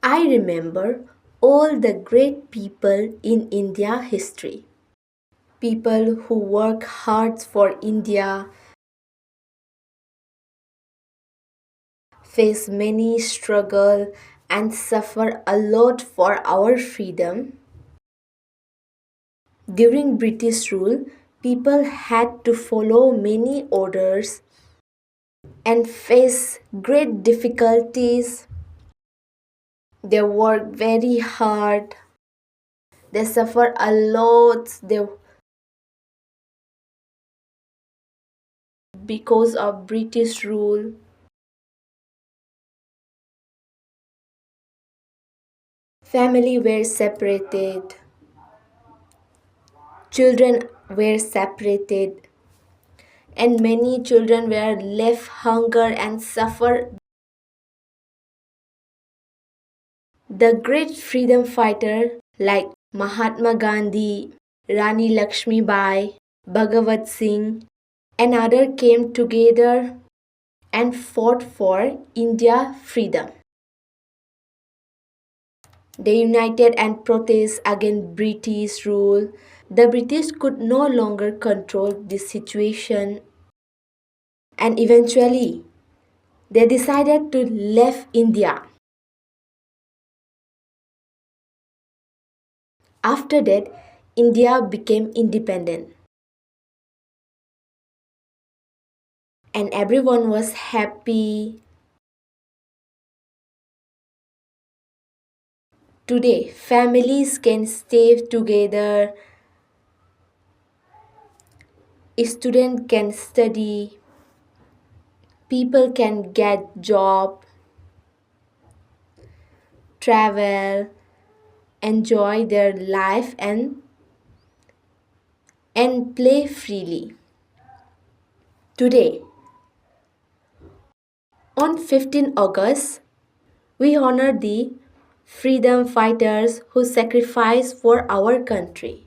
I remember all the great people in India history. People who work hard for India, face many struggle and suffer a lot for our freedom. During British rule, people had to follow many orders and face great difficulties. They work very hard. They suffer a lot because of British rule. Family were separated. Children were separated. And many children were left hunger and suffer. The great freedom fighter like Mahatma Gandhi, Rani Lakshmi Bai, Bhagavat Singh, and others came together and fought for India freedom. They united and protested against British rule. The British could no longer control this situation, and eventually they decided to leave India. After that, India became independent and everyone was happy. Today, families can stay together, students can study, people can get job, travel, enjoy their life and play freely. Today, on 15 August, we honor the freedom fighters who sacrificed for our country.